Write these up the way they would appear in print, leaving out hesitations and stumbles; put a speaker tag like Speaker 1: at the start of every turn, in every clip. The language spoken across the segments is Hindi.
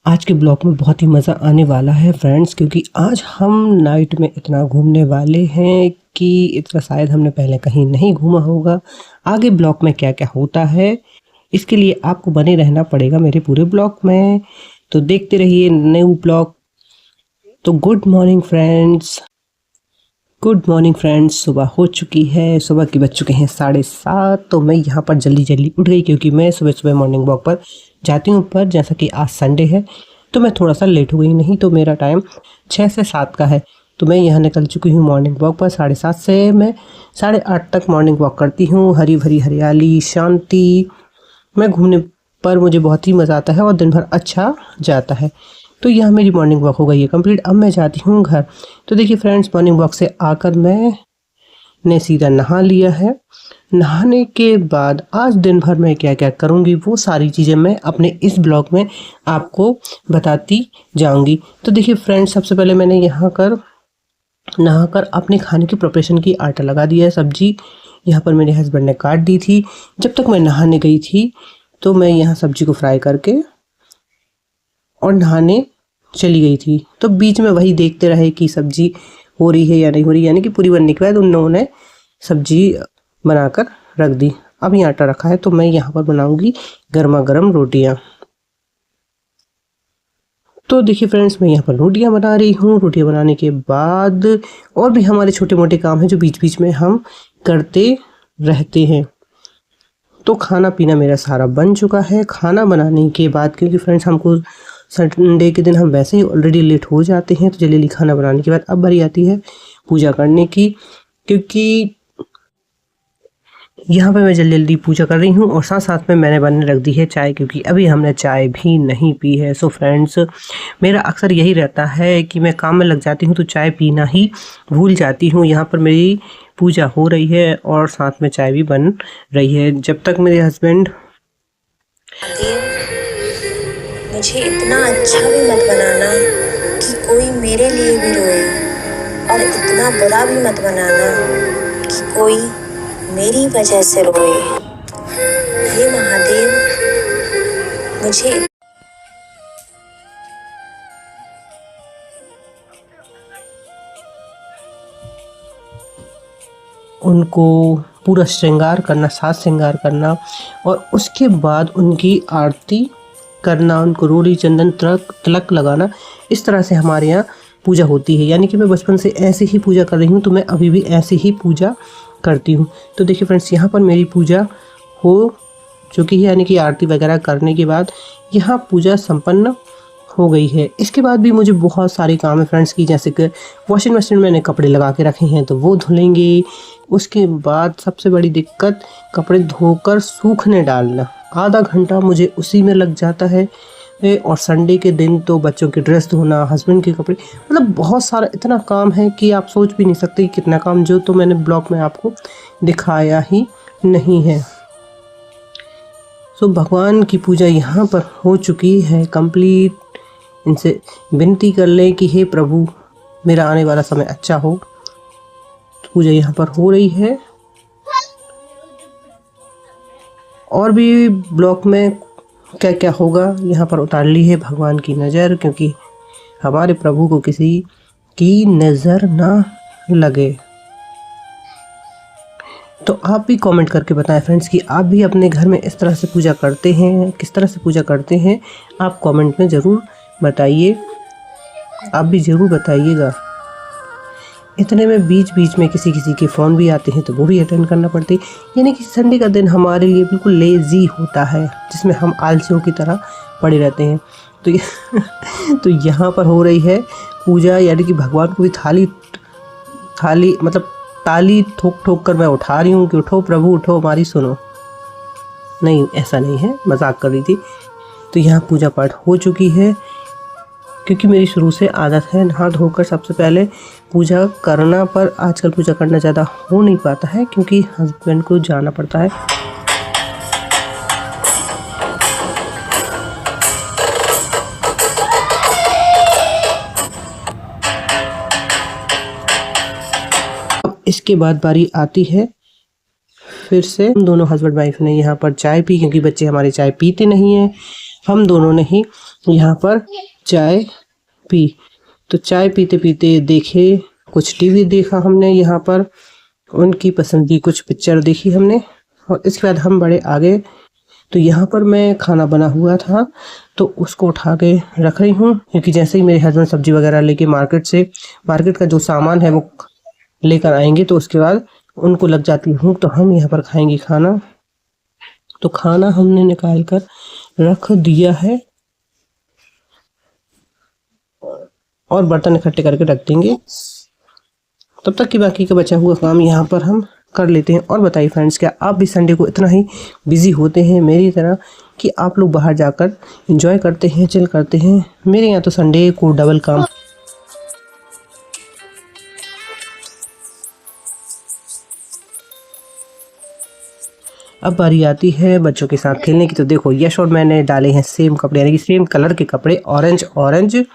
Speaker 1: आज के ब्लॉग में बहुत ही मज़ा आने वाला है फ्रेंड्स, क्योंकि आज हम नाइट में इतना घूमने वाले हैं कि इतना शायद हमने पहले कहीं नहीं घूमा होगा। आगे ब्लॉग में क्या क्या होता है इसके लिए आपको बने रहना पड़ेगा मेरे पूरे ब्लॉग में, तो देखते रहिए न्यू ब्लॉग। तो good morning friends, good morning friends. सुबह हो चुकी है, सुबह के बज चुके हैं 7:30। तो मैं यहाँ पर जल्दी जल्दी उठ गई क्योंकि मैं सुबह सुबह मॉर्निंग वॉक पर जाती हूँ। पर जैसा कि आज संडे है तो मैं थोड़ा सा लेट हो गई, नहीं तो मेरा टाइम 6 से 7 का है। तो मैं यहाँ निकल चुकी हूँ मॉर्निंग वॉक पर। 7:30 से मैं 8:30 तक मॉर्निंग वॉक करती हूँ। हरी भरी हरियाली, शांति में घूमने पर मुझे बहुत ही मज़ा आता है और दिन भर अच्छा जाता है। तो यह मेरी मॉर्निंग वॉक हो गई है कंप्लीट। अब मैं जाती हूँ घर। तो देखिए फ्रेंड्स, मॉर्निंग वॉक से आकर मैंने सीधा नहा लिया है। नहाने के बाद आज दिन भर मैं क्या क्या करूँगी वो सारी चीज़ें मैं अपने इस ब्लॉग में आपको बताती जाऊँगी। तो देखिए फ्रेंड्स, सबसे पहले मैंने नहाकर अपने खाने की प्रिपरेशन की आटा लगा दिया है। सब्जी यहाँ पर मेरे हस्बैंड ने काट दी थी। जब तक मैं नहाने गई थी तो मैं यहाँ सब्जी को फ्राई करके और नहाने चली गई थी। तो बीच में वही देखते रहे कि सब्जी हो रही है या नहीं हो रही, यानी कि पूरी बनने के बाद उन लोगों ने सब्जी बनाकर रख दी। अब ये आटा रखा है तो मैं यहाँ पर बनाऊंगी गर्मा गर्म रोटियाँ। तो देखिए फ्रेंड्स, मैं यहाँ पर रोटियाँ बना रही हूँ। रोटियाँ बनाने के बाद और भी हमारे छोटे मोटे काम हैं जो बीच बीच में हम करते रहते हैं। तो खाना पीना मेरा सारा बन चुका है। खाना बनाने के बाद, क्योंकि फ्रेंड्स हमको संडे के दिन हम वैसे ही ऑलरेडी लेट हो जाते हैं, तो जल्दी जल्दी खाना बनाने के बाद अब बारी आती है पूजा करने की। क्योंकि यहाँ पे मैं जल्दी जल्दी पूजा कर रही हूँ और साथ साथ में मैंने बनने रख दी है चाय, क्योंकि अभी हमने चाय भी नहीं पी है। सो फ्रेंड्स, मेरा अक्सर यही रहता है कि मैं काम में लग जाती हूँ तो चाय पीना ही भूल जाती हूँ। यहाँ पर मेरी पूजा हो रही है और साथ में चाय भी बन रही है। जब तक मेरे हस्बैंड
Speaker 2: मुझे इतना अच्छा भी मत बनाना कि कोई मेरे लिए भी रोए, और इतना बुरा भी मत बनाना कि कोई मेरी वजह से रोए। हे महादेव, मुझे
Speaker 1: उनको पूरा श्रृंगार करना, साज श्रृंगार करना और उसके बाद उनकी आरती करना, उनको रोड़ी चंदन तिलक लगाना। इस तरह से हमारे यहाँ पूजा होती है। यानी कि मैं बचपन से ऐसे ही पूजा कर रही हूँ, तो मैं अभी भी ऐसे ही पूजा करती हूँ। तो देखिए फ्रेंड्स, यहाँ पर मेरी पूजा हो चुकी है, यानी कि आरती वगैरह करने के बाद यहाँ पूजा संपन्न हो गई है। इसके बाद भी मुझे बहुत सारे काम है फ्रेंड्स की, जैसे कि वॉशिंग मशीन में मैंने कपड़े लगा के रखे हैं तो वो धुलेंगे। उसके बाद सबसे बड़ी दिक्कत, कपड़े धोकर सूखने डालना। आधा घंटा मुझे उसी में लग जाता है। और संडे के दिन तो बच्चों की ड्रेस धोना, हस्बैंड के कपड़े, मतलब बहुत सारा इतना काम है कि आप सोच भी नहीं सकते कितना काम, जो तो मैंने ब्लॉग में आपको दिखाया ही नहीं है। तो भगवान की पूजा यहाँ पर हो चुकी है कंप्लीट। इनसे विनती कर लें कि हे प्रभु, मेरा आने वाला समय अच्छा हो। तो पूजा यहाँ पर हो रही है। और भी ब्लॉग में क्या क्या होगा यहाँ पर उतार ली है भगवान की नज़र, क्योंकि हमारे प्रभु को किसी की नज़र ना लगे। तो आप भी कमेंट करके बताएं फ्रेंड्स कि आप भी अपने घर में इस तरह से पूजा करते हैं, किस तरह से पूजा करते हैं। आप कमेंट में ज़रूर बताइए, आप भी ज़रूर बताइएगा। इतने में बीच बीच में किसी किसी के फ़ोन भी आते हैं तो वो भी अटेंड करना पड़ते हैं। यानी कि संडे का दिन हमारे लिए बिल्कुल लेज़ी होता है, जिसमें हम आलसियों की तरह पड़े रहते हैं। तो यहाँ पर हो रही है पूजा, यानी कि भगवान को भी थाली मतलब ताली ठोक ठोक कर मैं उठा रही हूँ कि उठो प्रभु उठो, हमारी सुनो। नहीं, ऐसा नहीं है, मजाक कर रही थी। तो यहाँ पूजा पाठ हो चुकी है। क्योंकि मेरी शुरू से आदत है नहा धोकर सबसे पहले पूजा करना, पर आजकल पूजा करना ज़्यादा हो नहीं पाता है क्योंकि हस्बैंड को जाना पड़ता है। अब इसके बाद बारी आती है फिर से दोनों हस्बैंड वाइफ ने यहाँ पर चाय पी, क्योंकि बच्चे हमारे चाय पीते नहीं हैं। हम दोनों ने ही यहाँ पर चाय पी। तो चाय पीते पीते देखे, कुछ टीवी देखा हमने, यहाँ पर उनकी पसंद की कुछ पिक्चर देखी हमने, और इसके बाद हम बड़े आगे। तो यहाँ पर मैं खाना बना हुआ था तो उसको उठा के रख रही हूँ, क्योंकि जैसे ही मेरे हस्बैंड सब्जी वगैरह लेके मार्केट का जो सामान है वो लेकर आएंगे तो उसके बाद उनको लग जाती हूँ, तो हम यहाँ पर खाएंगे खाना। तो खाना हमने निकाल कर रख दिया है और बर्तन इकट्ठे करके रख देंगे। तब तक कि बाकी का बचा हुआ काम यहाँ पर हम कर लेते हैं। और बताइए फ्रेंड्स, क्या आप भी संडे को इतना ही बिजी होते हैं मेरी तरह कि आप लोग बाहर जाकर एंजॉय करते हैं, चिल करते हैं? मेरे यहाँ तो संडे को डबल काम। अब बारी आती है बच्चों के साथ खेलने की। तो देखो, यश और मैंने डाले हैं सेम कपड़े, यानी कि सेम कलर के कपड़े, ऑरेंज।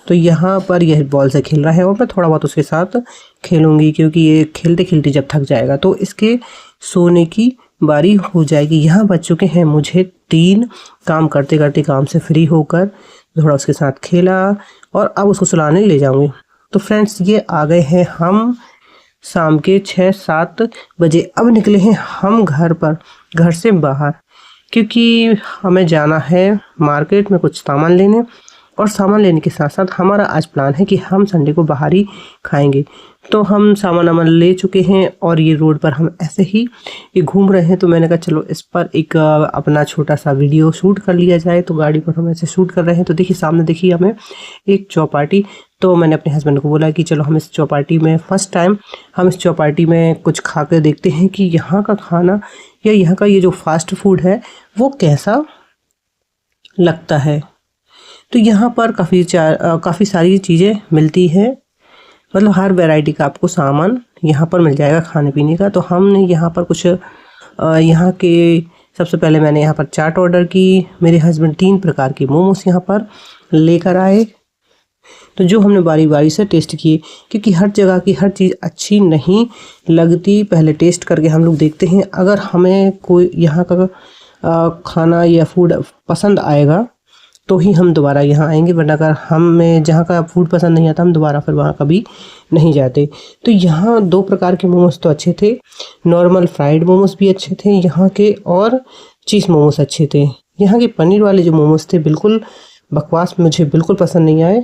Speaker 1: तो यहाँ पर यह बॉल से खेल रहा है और मैं थोड़ा बहुत उसके साथ खेलूंगी, क्योंकि ये खेलते खेलते जब थक जाएगा तो इसके सोने की बारी हो जाएगी। यहाँ बच चुके हैं मुझे 3 काम करते करते, काम से फ्री होकर थोड़ा उसके साथ खेला और अब उसको सुलाने ले जाऊंगी। तो फ्रेंड्स, ये आ गए हैं हम शाम के 6-7 बजे। अब निकले हैं हम घर से बाहर, क्योंकि हमें जाना है मार्केट में कुछ सामान लेने। और सामान लेने के साथ साथ हमारा आज प्लान है कि हम संडे को बाहर ही खाएंगे। तो हम सामान ले चुके हैं और ये रोड पर हम ऐसे ही ये घूम रहे हैं। तो मैंने कहा चलो इस पर एक अपना छोटा सा वीडियो शूट कर लिया जाए। तो गाड़ी पर हम ऐसे शूट कर रहे हैं। तो देखिए सामने देखिए हमें एक चौपाटी। तो मैंने अपने हस्बैंड को बोला कि चलो हम इस चौपाटी में फर्स्ट टाइम हम इस चौपाटी में कुछ खा कर देखते हैं कि यहाँ का खाना या यहाँ का ये जो फास्ट फूड है वो कैसा लगता है। तो यहाँ पर काफ़ी सारी चीज़ें मिलती है, मतलब हर वैरायटी का आपको सामान यहाँ पर मिल जाएगा खाने पीने का। तो हमने यहाँ पर कुछ यहाँ के सबसे पहले मैंने यहाँ पर चाट ऑर्डर की। मेरे हस्बैंड 3 प्रकार के मोमोज यहाँ पर लेकर आए, तो जो हमने बारी बारी से टेस्ट किए, क्योंकि हर जगह की हर चीज़ अच्छी नहीं लगती। पहले टेस्ट करके हम लोग देखते हैं, अगर हमें कोई यहाँ का खाना या फूड पसंद आएगा तो ही हम दोबारा यहाँ आएंगे, वरना अगर हमें जहाँ का फूड पसंद नहीं आता हम दोबारा फिर वहाँ कभी नहीं जाते। तो यहाँ 2 प्रकार के मोमोज तो अच्छे थे, नॉर्मल फ्राइड मोमोज भी अच्छे थे यहाँ के, और चीज़ मोमोज अच्छे थे। यहाँ के पनीर वाले जो मोमोज थे बिल्कुल बकवास, मुझे बिल्कुल पसंद नहीं आए।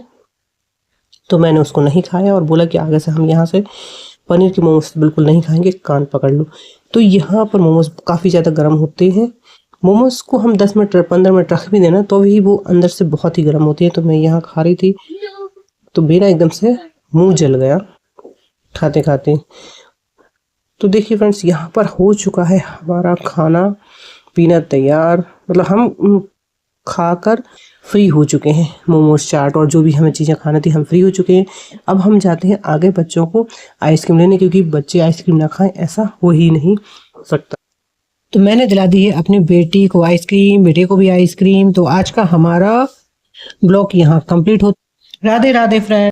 Speaker 1: तो मैंने उसको नहीं खाया और बोला कि आगे से हम यहाँ से पनीर के मोमोज बिल्कुल नहीं खाएंगे, कान पकड़ लो। तो यहाँ पर मोमोज काफ़ी ज़्यादा गर्म होते हैं। मोमोज को हम 10 मिनट 15 मिनट रख भी देना तो भी वो अंदर से बहुत ही गर्म होती है। तो मैं यहाँ खा रही थी तो मेरा एकदम से मुंह जल गया खाते खाते। तो देखिए फ्रेंड्स, यहाँ पर हो चुका है हमारा खाना पीना तैयार, मतलब हम खाकर फ्री हो चुके हैं। मोमोज, चाट और जो भी हमें चीज़ें खाना थी हम फ्री हो चुके हैं। अब हम जाते हैं आगे बच्चों को आइसक्रीम लेने, क्योंकि बच्चे आइसक्रीम ना खाएं ऐसा हो ही नहीं सकता। तो मैंने दिला दी है अपनी बेटी को आइसक्रीम, बेटे को भी आइसक्रीम। तो आज का हमारा ब्लॉग यहाँ कंप्लीट हो। राधे राधे फ्रेंड।